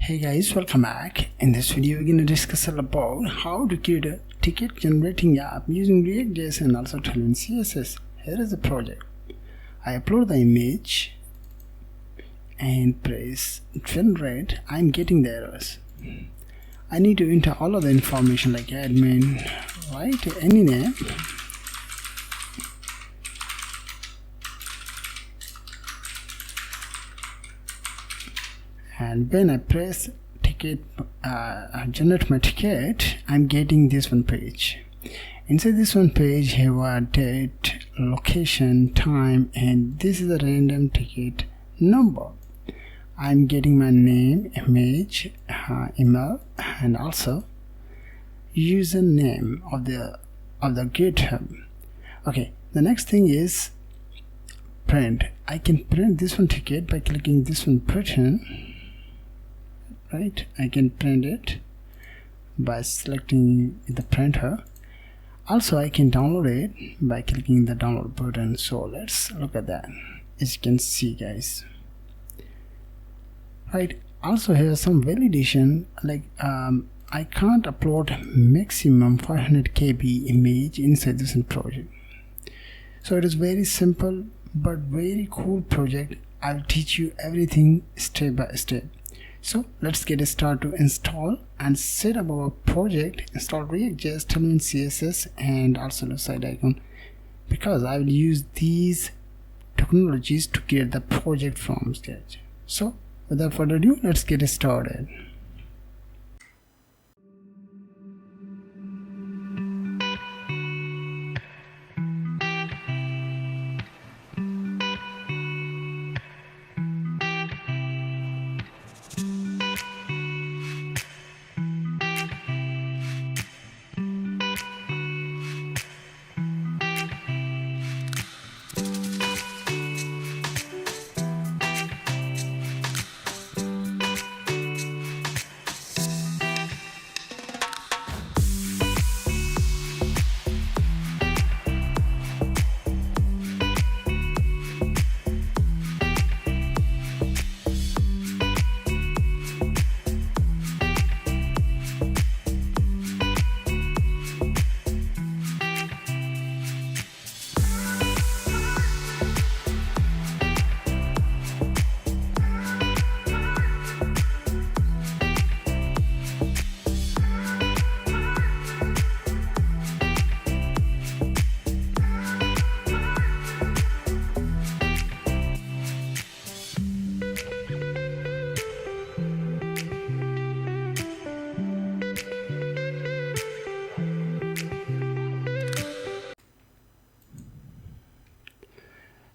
Hey guys, welcome back. In this video we're going to discuss about how to create a ticket generating app using React.js and also Tailwind CSS. Here is the project. I upload the image and press generate. I'm getting the errors. I need to enter all of the information like admin, right? Any name. And when I press ticket, generate my ticket, I'm getting this one page. Inside this one page, have a date, location, time, and this is a random ticket number. I'm getting my name, image, email, and also username of the GitHub. Okay, the next thing is print. I can print this one ticket by clicking this one button. Right, I can print it by selecting the printer. Also, I can download it by clicking the download button. So let's look at that. As you can see, guys. Right. Also, here's some validation. Like I can't upload maximum 500 KB image inside this project. So it is very simple but very cool project. I'll teach you everything step by step. So let's get started to install and set up our project. Install React.js, Tailwind CSS, and also the side icon, because I will use these technologies to create the project from scratch. So without further ado, let's get started.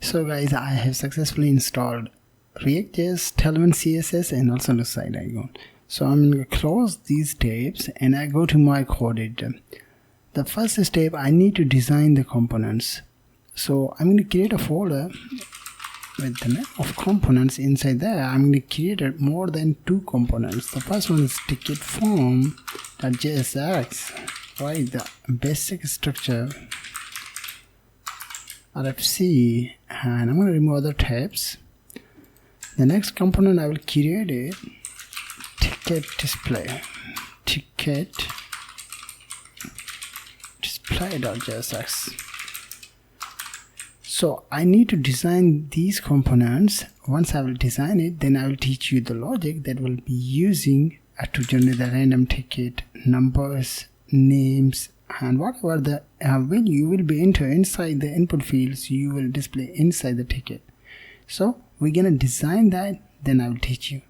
So guys, I have successfully installed React.js, Tailwind CSS, and also the side icon. So I'm going to close these tabs and I go to my code editor. The first step, I need to design the components. So I'm going to create a folder with the name of components. Inside there, I'm going to create more than 2 components. The first one is ticket form.jsx, right? The basic structure. RFC, and I'm going to remove other tabs. The next component I will create is ticket display, ticket display.jsx. So I need to design these components. Once I will design it, then I will teach you the logic that will be using to generate the random ticket numbers, names, and whatever the value you will be enter inside the input fields, you will display inside the ticket. So we're gonna design that, then I will teach you.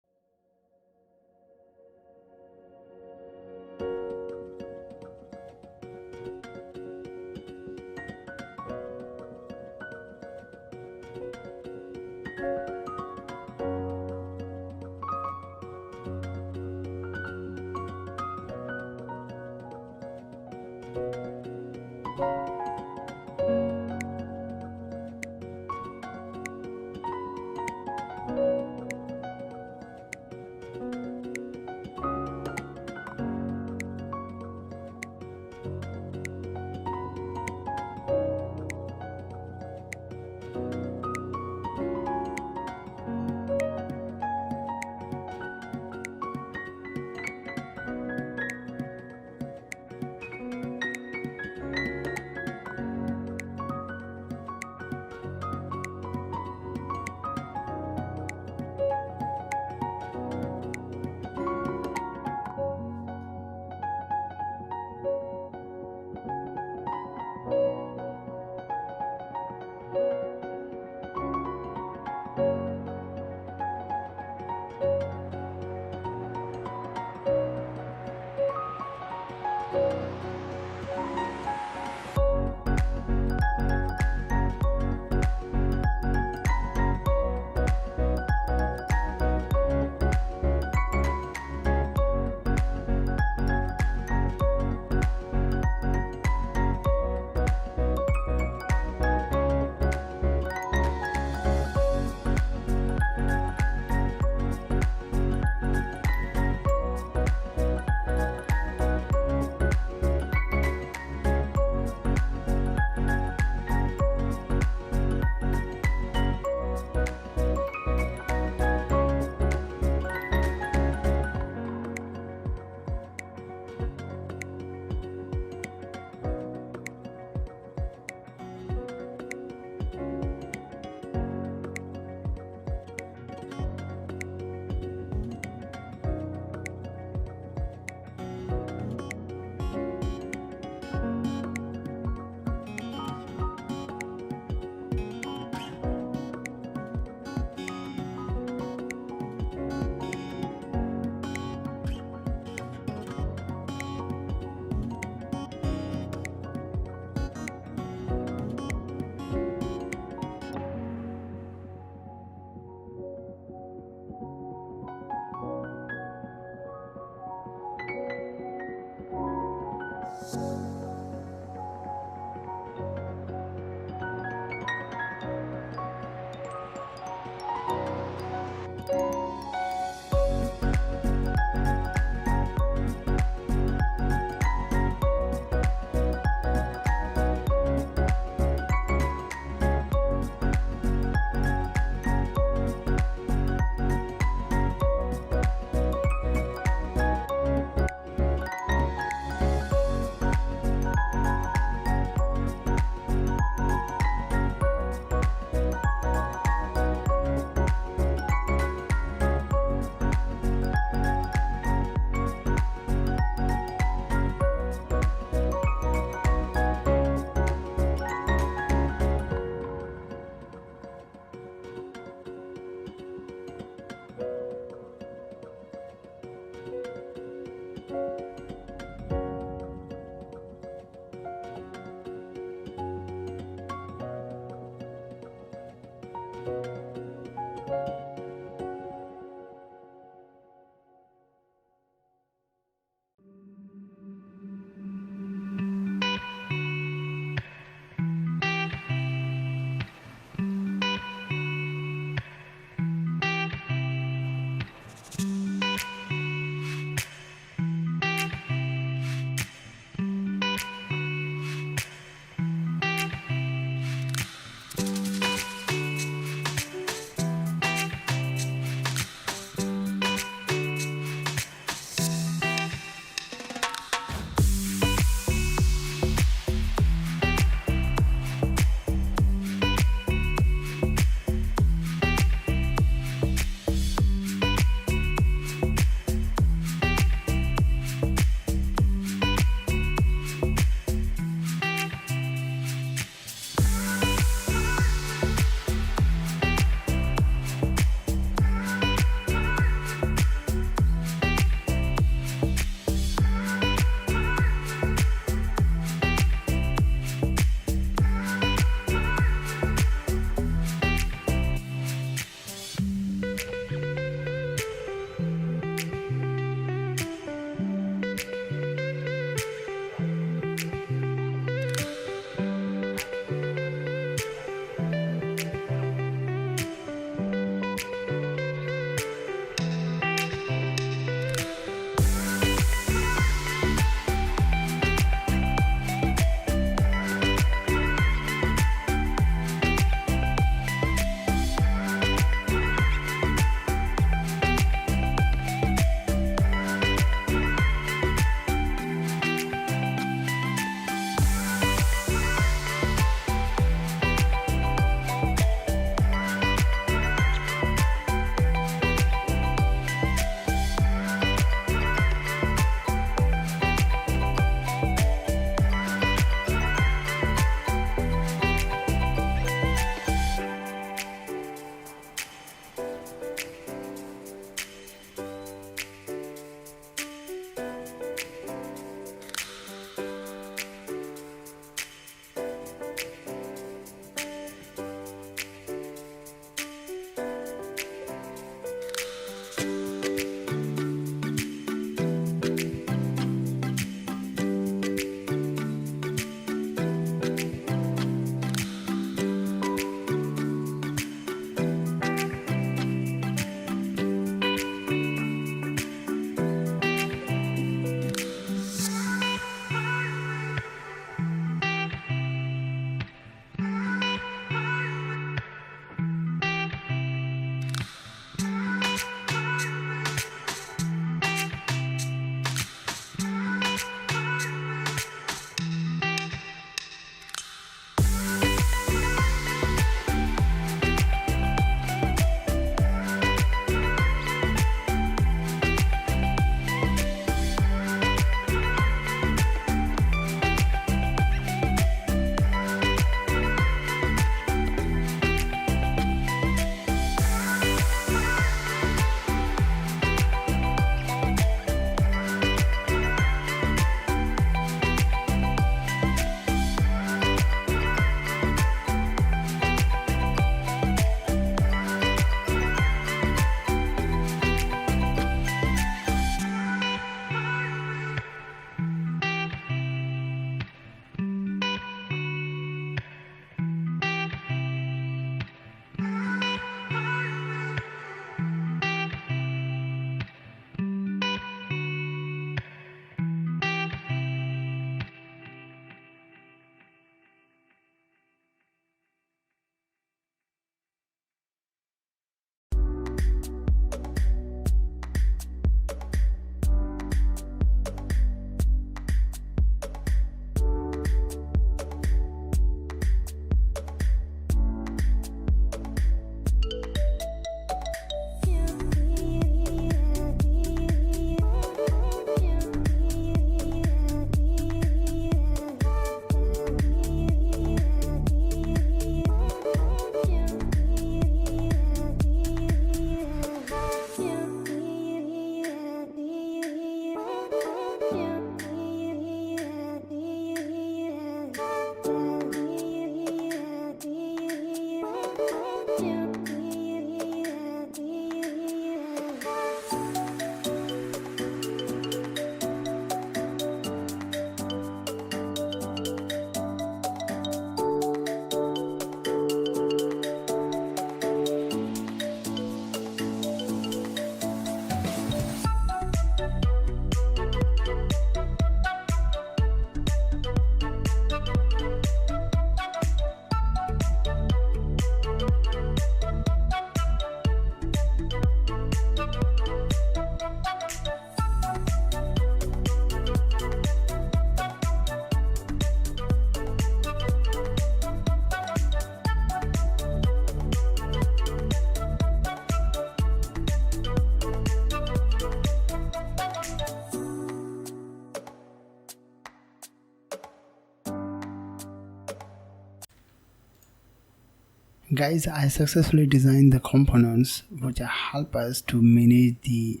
Guys, I successfully designed the components which help us to manage the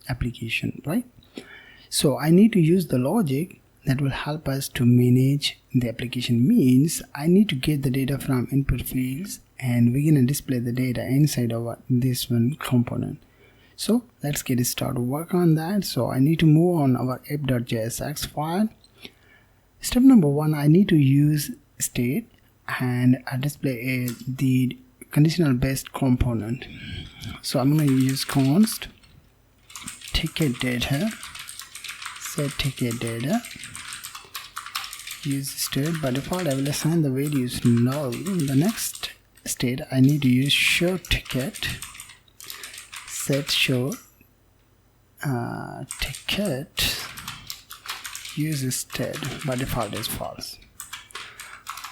application, right? So I need to use the logic that will help us to manage the application. Means I need to get the data from input fields and we're gonna display the data inside of this one component. So let's get started work on that. So I need to move on our app.jsx file. Step number 1, I need to use state and display the conditional based component. So I'm going to use const ticket data, set ticket data, use state. By default I will assign the values null. The next state I need to use show ticket, set show ticket, use state. By default is false.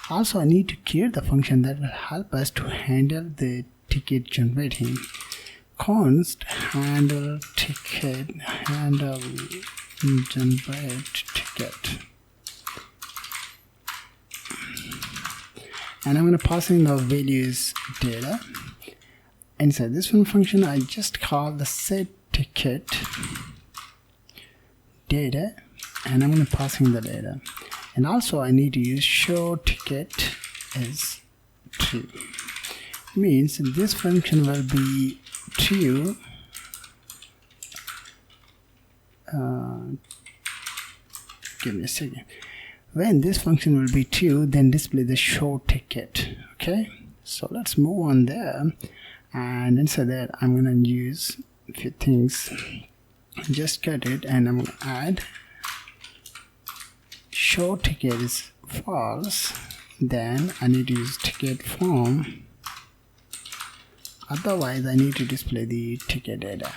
Also I need to create the function that will help us to handle the ticket generating. Const handle ticket, handle generate ticket, and I'm going to pass in the values data. Inside this one function I just call the set ticket data, and I'm going to pass in the data. And also I need to use show ticket is true. Means this function will be true give me a second. When this function will be true, then display the show ticket. Okay, so let's move on there, and inside that I'm gonna use a few things. Just cut it, and I'm gonna add show ticket is false. Then I need to use ticket form. Otherwise I need to display the ticket data,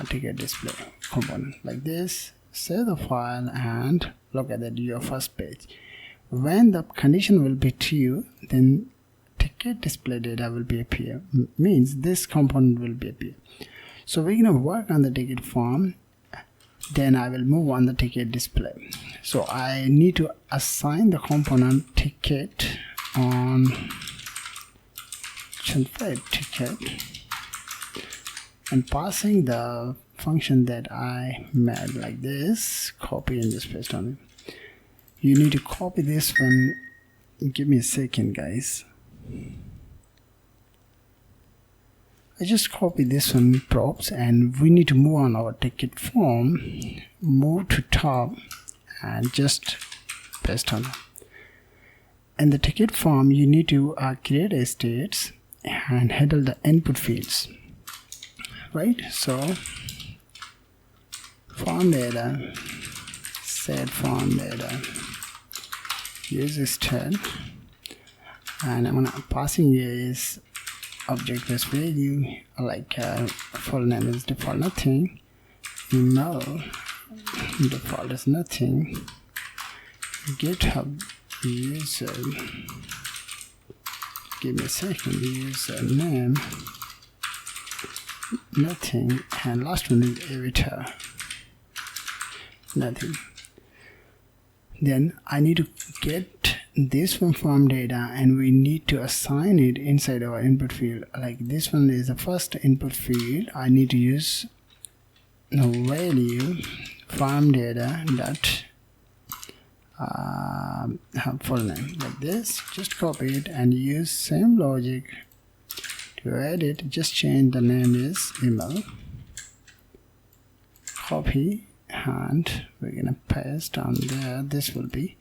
ticket display component like this. Save the file and look at that, your first page. When the condition will be true, then ticket display data will be appear. Means this component will be appear. So we're gonna work on the ticket form. Then I will move on the ticket display. So I need to assign the component ticket on generate ticket and passing the function that I made like this, copy and just paste on it. You need to copy this one. Give me a second, guys. I just copy this one props, and we need to move on our ticket form, move to top and just paste on it. In the ticket form you need to create a states and handle the input fields, right? So form data, set form data, use state, and I'm gonna passing is object based value, like full name is default nothing, email default is nothing, GitHub user, give me a second, user name nothing, and last one is avatar nothing. Then I need to get this one from data, and we need to assign it inside our input field. Like this one is the first input field. I need to use the value from data dot full name like this. Just copy it and use same logic to edit. Just change the name is email, copy, and we're gonna paste on there. This will be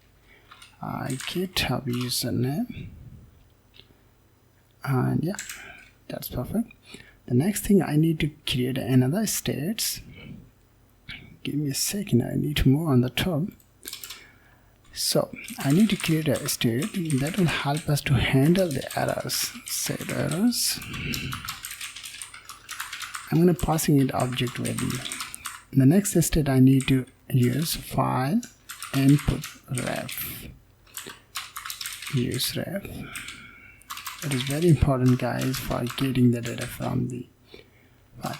GitHub username, and yeah, that's perfect. The next thing I need to create another states. Give me a second, I need to move on the top. So I need to create a state that will help us to handle the errors. Set errors. I'm gonna passing it object value. The next state I need to use file input ref. Use ref. It is very important, guys, for getting the data from the file.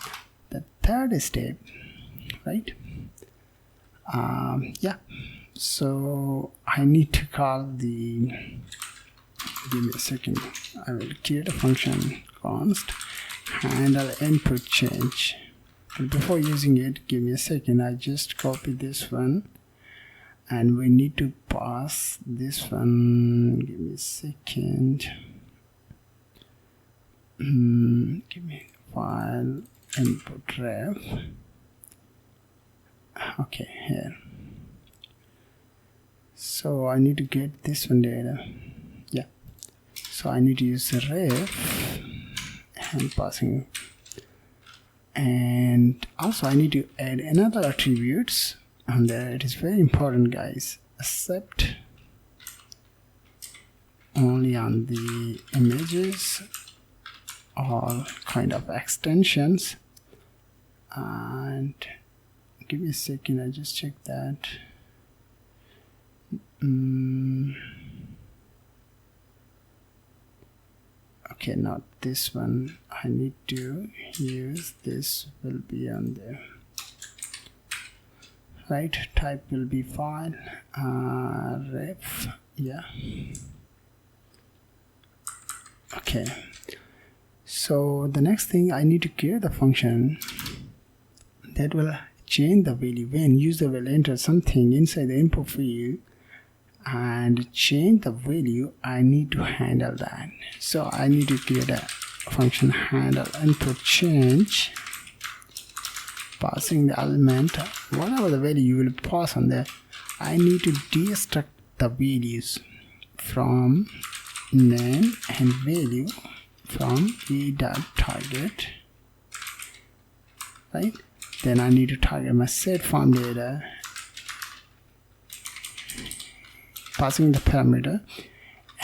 The third step, right? Yeah. So I need to call the give me a second. I will create a function const handle input change. But before using it, give me a second. I just copy this one, and we need to pass this one. Give me a second. Give me file input ref. Okay, here. So I need to get this one data. Yeah. So I need to use the ref and passing. And also I need to add another attributes on there. It is very important, guys. Accept only on the images or kind of extensions. And give me a second, I just check that. Okay, not this one. I need to use this, will be on there. Right, type will be file ref. Yeah. Okay. So the next thing, I need to create the function that will change the value when user will enter something inside the input field and change the value. I need to handle that. So I need to create a function handle input change, passing the element, whatever the value you will pass on there. I need to destruct the values from name and value from e.target, right? Then I need to target my set form data, passing the parameter,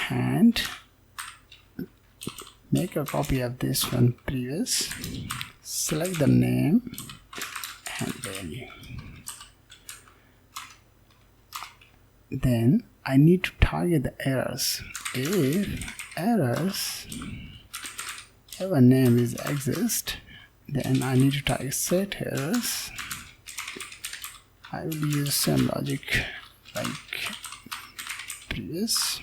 and make a copy of this one previous, select the name and value. Then I need to target the errors. If errors have a name is exist, then I need to target set errors. I will use same logic like previous,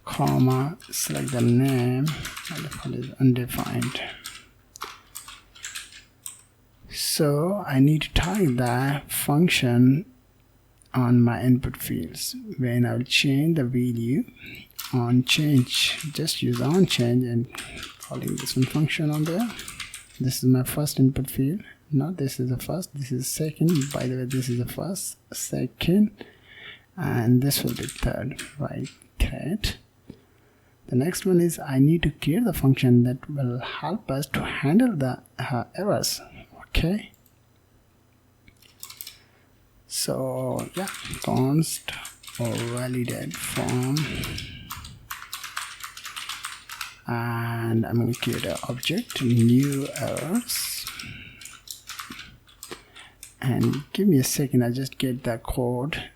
comma, select the name, and the default is undefined. So I need to target that function on my input fields. When I will change the value on change, just use on change and calling this one function on there. This is my first input field. Not this is the first, this is second. By the way, this is the first, second, and this will be third, right? Great. The next one is I need to create the function that will help us to handle the errors. Okay. So yeah, const or validate form, and I'm going to create an object new errors. And give me a second, I just get the code.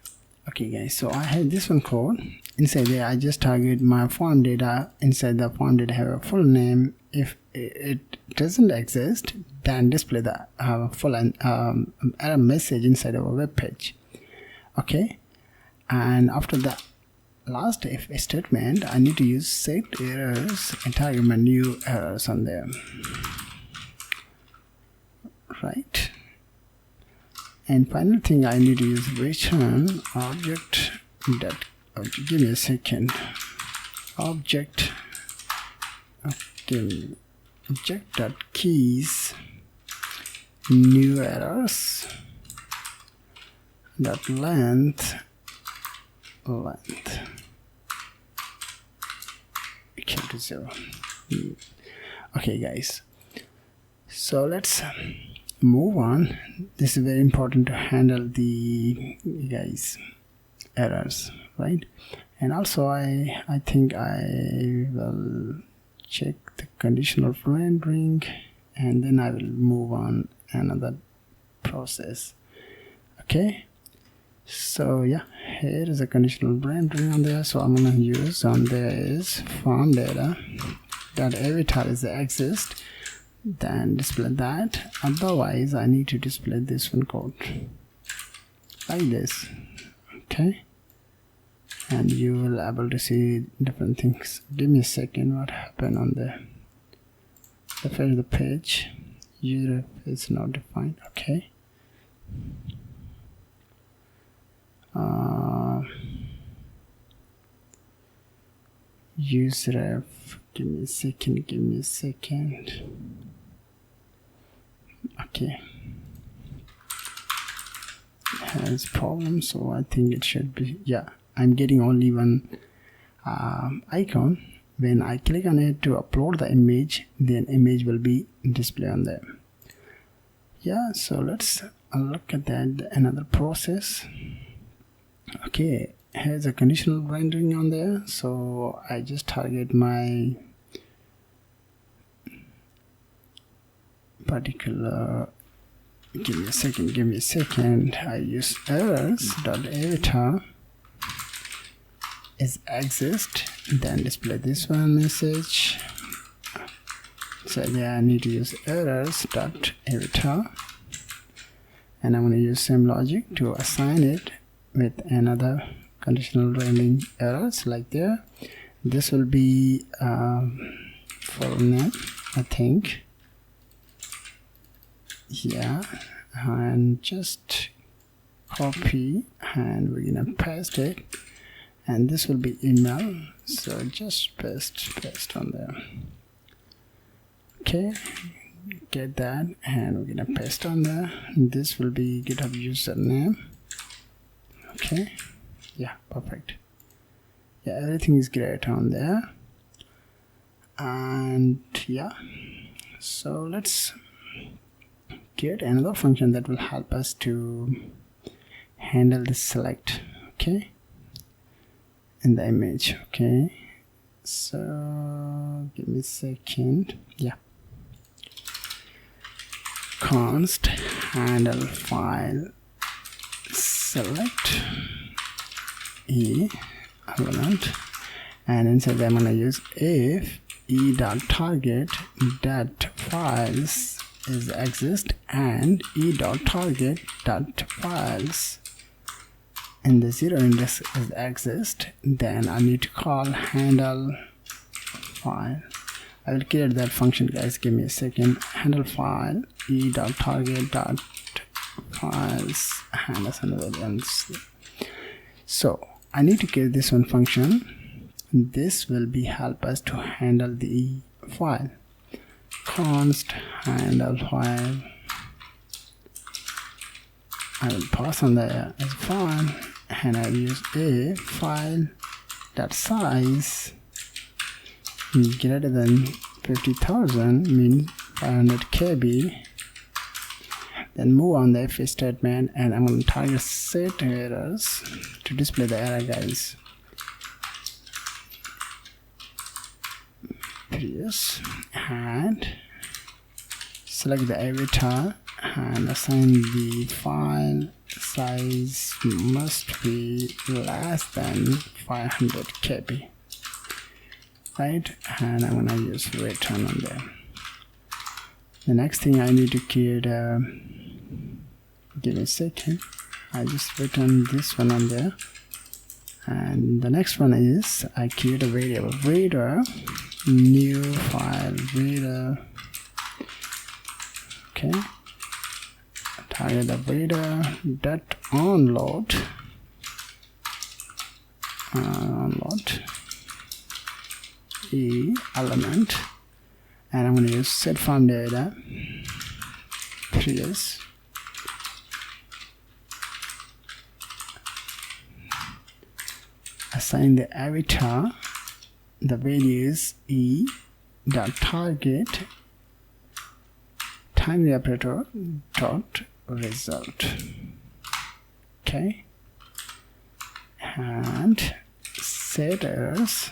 Okay guys, so I have this one code. Inside there I just target my form data. Inside the form data have a full name. If it doesn't exist, then display the full error message inside our web page. Okay, and after the last if statement, I need to use set errors and target my new errors on there, right? And final thing, I need to use return object that, give me a second, object, okay, object dot keys new errors dot length equal to 0. Okay guys, so let's move on. This is very important to handle the errors, right? And also I think I will check the conditional rendering, and then I will move on another process. Okay, so yeah, here is a conditional rendering on there. So I'm gonna use on there is form data that avatar is exist, then display that. Otherwise I need to display this one code like this. Okay, and you will able to see different things. Give me a second. What happened on the refresh the page? User is not defined. Okay. Useref. Give me a second. Okay. Has problem, so I think it should be, yeah, I'm getting only one icon. When I click on it to upload the image, then image will be displayed on there. Yeah, so let's look at that, another process. Okay, here's a conditional rendering on there, so I just target my particular, give me a second. I use errors.avatar is exist, then display this one message. So yeah, I need to use errors.avatar, and I'm going to use same logic to assign it with another conditional rendering errors like there. This will be for name, I think. Yeah, and just copy, and we're gonna paste it, and this will be email, so just paste on there. Okay, get that, and we're gonna paste on there. This will be GitHub username. Okay, yeah, perfect. Yeah, everything is great on there. And yeah, so let's get another function that will help us to handle the select, okay, in the image. Okay, so give me a second. Yeah, const handle file select element, and inside I'm gonna use if e.target.files is exist and e.target.files and the 0 index is exist, then I need to call handle file. I will create that function, guys. Give me a second. Handle file e.target.files and so I need to create this one function. This will be help us to handle the file. Const handle file. I will pass on the as file, and I use a file that size greater than 50,000, means 500 KB. Then move on the if statement, and I'm going to target set errors to display the error, guys. Previous, and select the avatar and assign the file size must be less than 500 KB, right? And I'm gonna use return on there. The next thing I need to create give me a second. I just return this one on there, and the next one is I create a variable reader, new file reader. Okay, target the reader dot onload e element, and I'm going to use set from data previous. Assign the avatar, the value is e dot target time the operator dot result. Okay, and set errors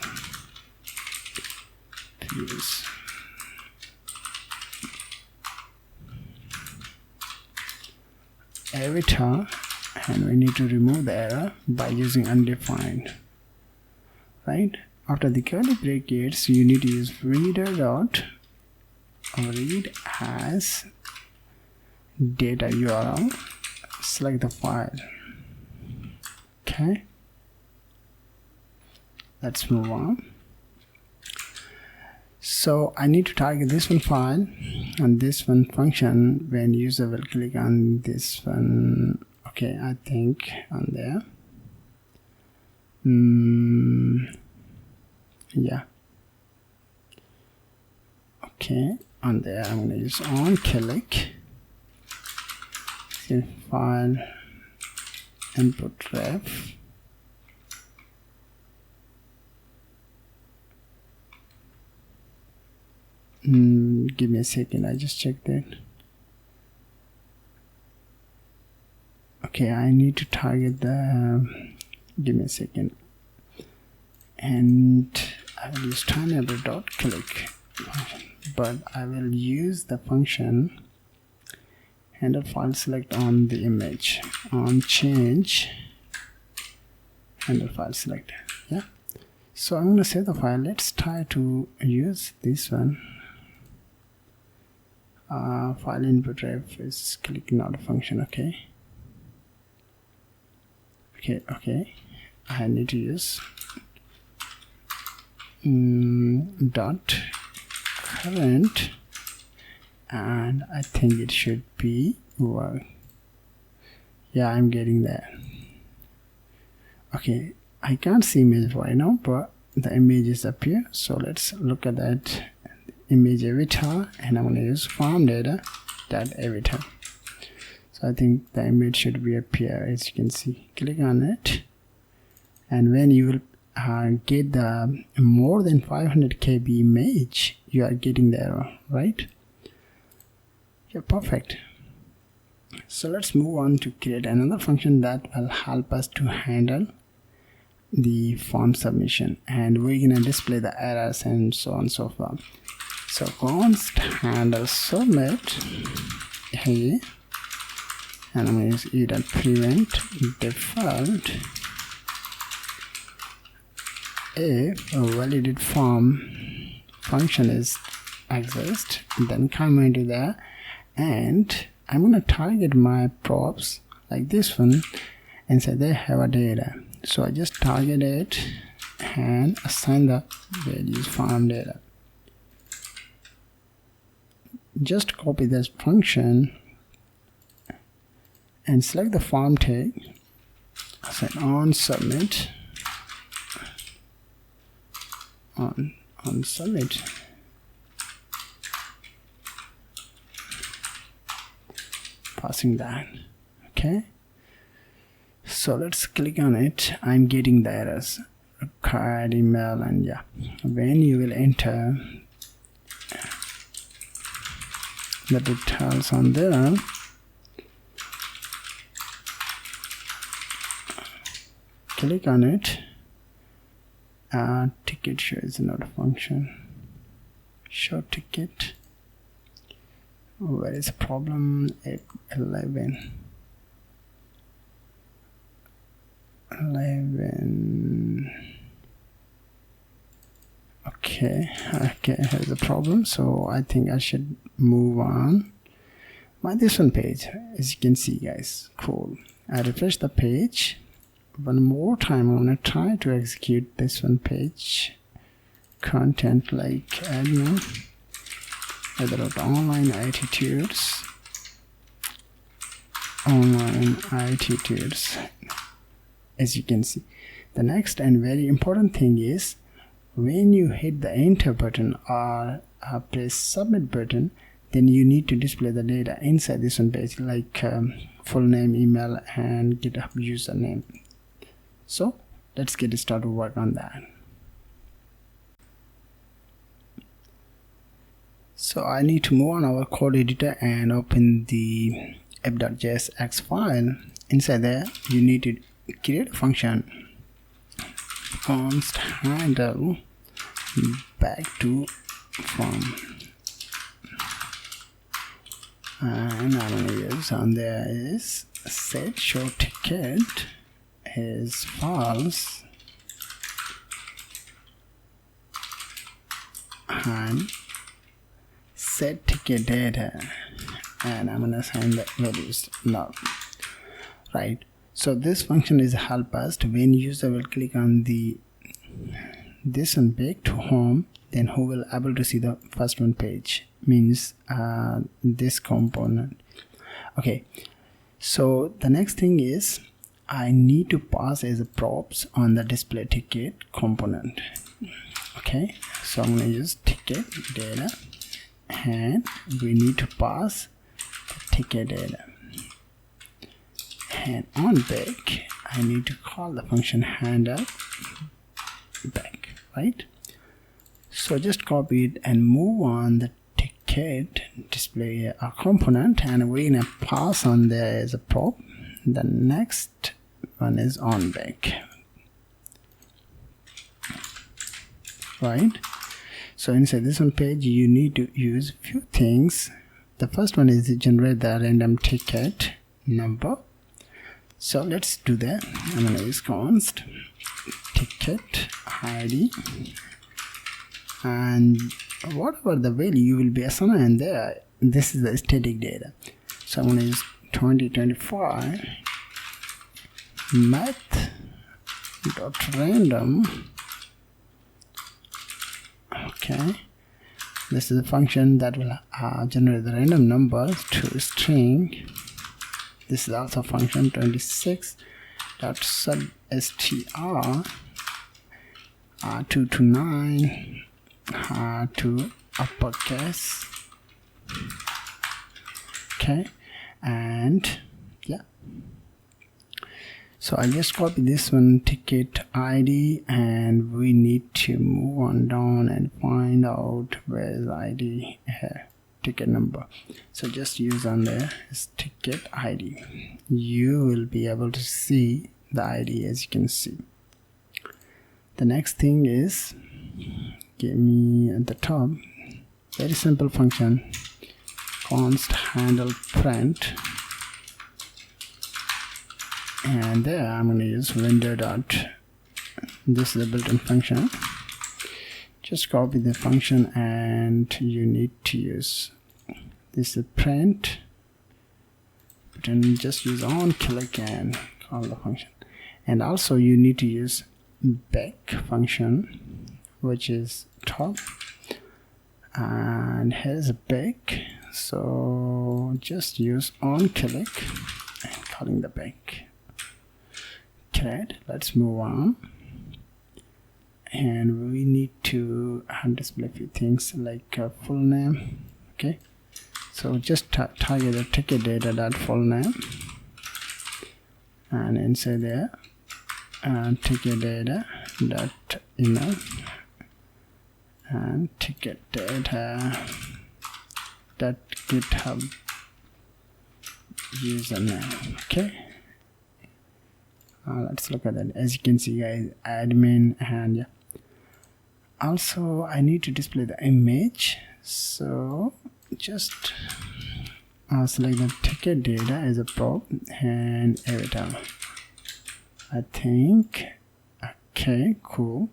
use avatar, and we need to remove the error by using undefined, right? After the curly brackets, you need to use reader dot read as data URL, select the file. Okay, let's move on. So I need to target this one file and this one function when user will click on this one. Okay, I think on there. Yeah. Okay, on there I'm going to use on click, save file, input ref. Give me a second, I just checked that. Okay, I need to target the, give me a second, and I will use timeable.click, but I will use the function handle file select on the image on change handle file select. Yeah, so I'm going to save the file. Let's try to use this one. File input ref is click not a function. Okay, I need to use dot current, and I think it should be work. Yeah, I'm getting that. Okay, I can't see image right now, but the images appear. So let's look at that image avatar, and I'm going to use farm data that avatar. So I think the image should be appear, as you can see. Click on it, and when you will get the more than 500 KB image, you are getting the error, right? Yeah, perfect. So let's move on to create another function that will help us to handle the form submission, and we're gonna display the errors and so on and so forth. So const handle submit here, and I'm going to use e.prevent default if a validated form function is exist, then come into there, and I'm going to target my props like this one and say they have a data. So I just target it and assign the values farm data. Just copy this function and select the form tag, assign on submit, on submit, passing that. Okay, so let's click on it. I'm getting the errors, card, email, and yeah, when you will enter the details on there, click on it, ticket show is not a function, show ticket. Where is the problem? 11. Okay, here's the problem. So I think I should move on. This one page, as you can see, guys, cool. I refresh the page one more time. I'm gonna try to execute this one page content like admin OnlineITtuts, as you can see. The next and very important thing is when you hit the enter button or press submit button, then you need to display the data inside this one page, like full name, email, and GitHub username. So let's get started to work on that. So I need to move on our code editor and open the app.jsx file. Inside there, you need to create a function const handle back to form, and I'm going to use on there is set show ticket is false and set ticket data, and I'm going to assign the values now, right? So this function is help us to when user will click on the this one back to home, then who will able to see the first one page, means this component. Okay, so the next thing is I need to pass as a props on the display ticket component. Okay, so I'm going to use ticket data, and we need to pass the ticket data, and on back I need to call the function handle back, right? So just copy it and move on the ticket display component, and we're gonna pass on there as a prop. The next one is on back, right? So inside this one page you need to use few things. The first one is to generate the random ticket number. So let's do that. I'm gonna use const ticket ID, and whatever the value you will be assigned there, this is the static data. So I'm going to use 2025 math.random. Okay, this is a function that will generate the random numbers to a string. This is also a function 26.substr 2 to 9 to uppercase. Okay, and yeah, so I just copy this one ticket ID, and we need to move on down and find out where is ID here, ticket number. So just use on there is ticket ID. You will be able to see the ID, as you can see. The next thing is, give me at the top, very simple function, const handle print, and there I'm going to use window dot, this is a built-in function. Just copy the function, and you need to use this is print, but then just use on click and call the function. And also you need to use back function, which is top, and here's a back. So just use on click and calling the back. Great, let's move on, and we need to display a few things like full name. Okay, so just target the ticket data dot full name, and inside there ticket data dot email and ticket data dot github username. Okay, let's look at that. As you can see, guys, admin, and yeah, also I need to display the image, so just select the ticket data as a prop and avatar, I think. Okay, cool,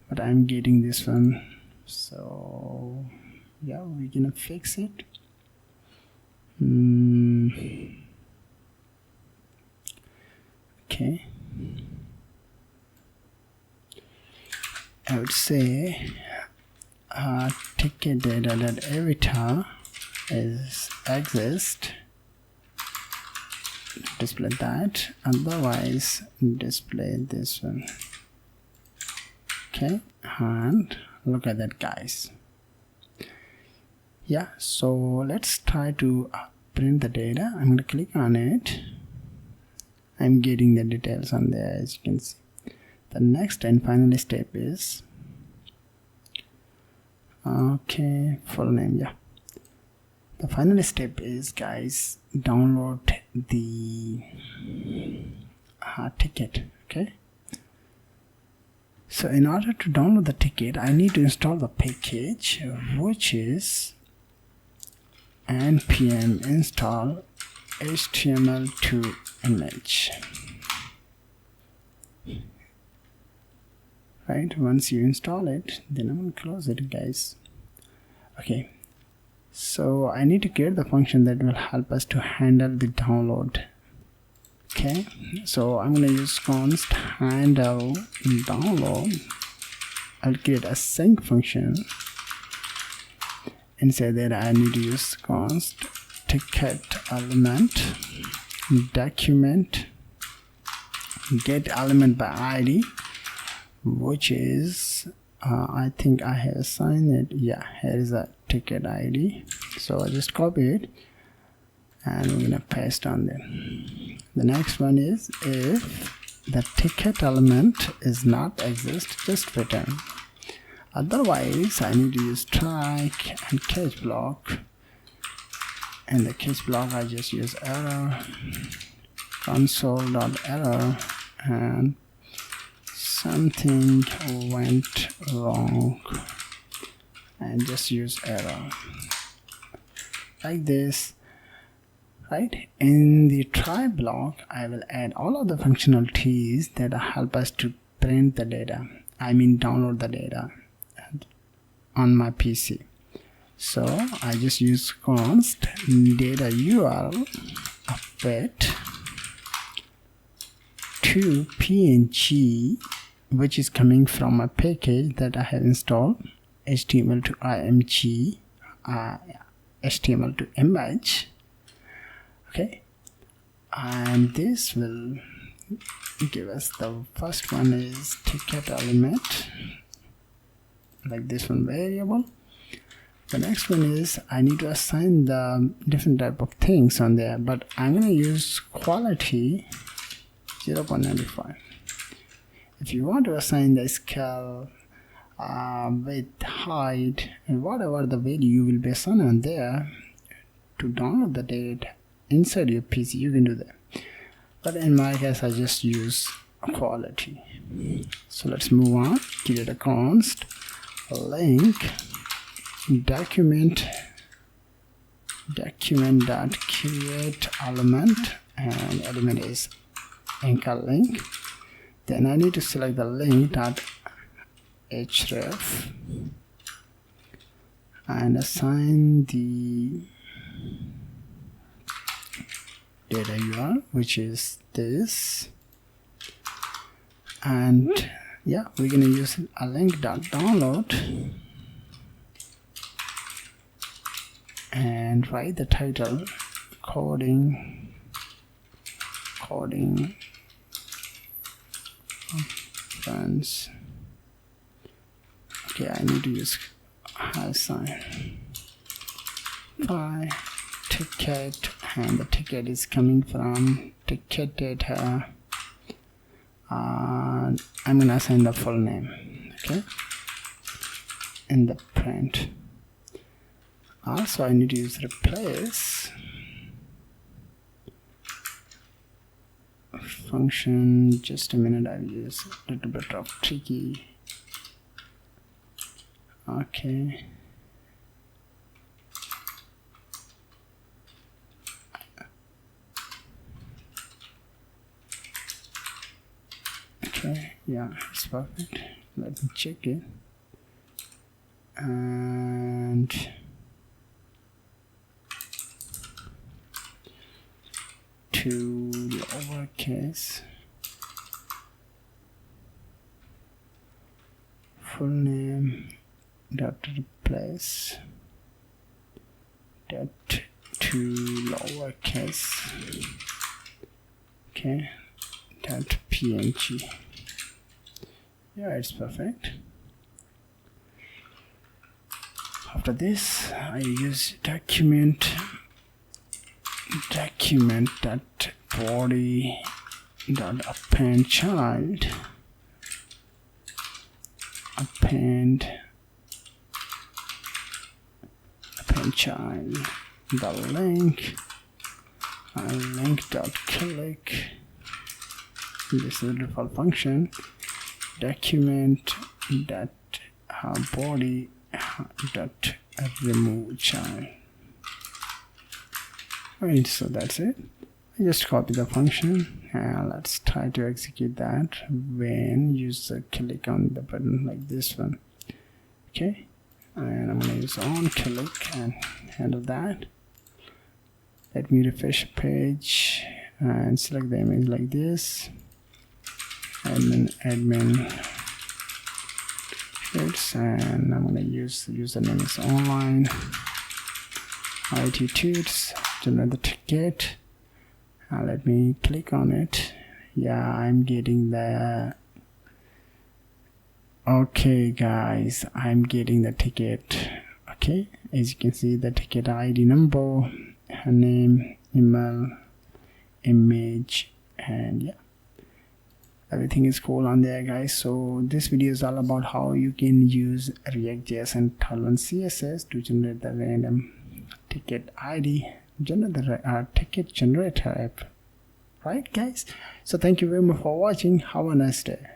but I'm getting this one, so yeah, we're gonna fix it. Okay, I would say ticket data that avatar is exist, display that, otherwise display this one. Okay, and look at that, guys. Yeah, so let's try to print the data. I'm going to click on it. I'm getting the details on there, as you can see. The next and final step is, okay, full name. Yeah, the final step is, guys, download the ticket. Okay, so in order to download the ticket, I need to install the package, which is npm install html2 image. Right, once you install it, then I'm going to close it, guys. Okay, so I need to create the function that will help us to handle the download. Okay, so I'm going to use const handle download. I'll create a sync function and say that I need to use const ticket element document get element by ID, which is I think I have assigned it. Yeah, here is a ticket ID. So I just copy it and we're gonna paste on there. The next one is if the ticket element is not exist, just return. Otherwise I need to use track and catch block. In the catch block I just use error console.error and something went wrong and just use error like this. Right, in the try block I will add all of the functionalities that help us to print the data, I mean download the data on my PC. So I just use const data URL append to PNG, which is coming from a package that I have installed, HTML to img, HTML to image. Okay, and this will give us the first one is ticket element, like this one variable. The next one is I need to assign the different type of things on there, but I'm going to use quality 0.95. If you want to assign the scale, width, height, and whatever the value you will be assigning on there to download the data inside your PC, you can do that. But in my case I just use quality. So let's move on. Create a const link document dot create element, and element is anchor link. Then I need to select the link dot href and assign the data URL, which is this, and yeah, we're gonna use a link dot download and write the title coding friends. Okay, I need to use sign by ticket, and the ticket is coming from ticket data, and I'm gonna assign the full name. Okay, in the print. Also I need to use replace function. Just a minute, I'll use a little bit of tricky. Okay, yeah, it's perfect. Let me check it. And to lowercase full name dot replace dot to lowercase, okay, dot png. Yeah, it's perfect. After this I use document dot body dot append child, append child, the link link dot click. This is the default function. Document dot body dot remove child. Right, so that's it. I just copy the function and let's try to execute that when user click on the button like this one. Okay, and I'm going to use on click and handle that. Let me refresh page and select the image like this, admin sheets, and I'm gonna use the username is OnlineITtuts, generate the ticket. Let me click on it. Yeah, I'm getting the okay guys, I'm getting the ticket. Okay, as you can see, the ticket ID number, her name, email, image, and yeah, everything is cool on there guys. So this video is all about how you can use React.js and Tailwind CSS to generate the random ticket ID, generate the ticket generator app, right guys? So thank you very much for watching. Have a nice day.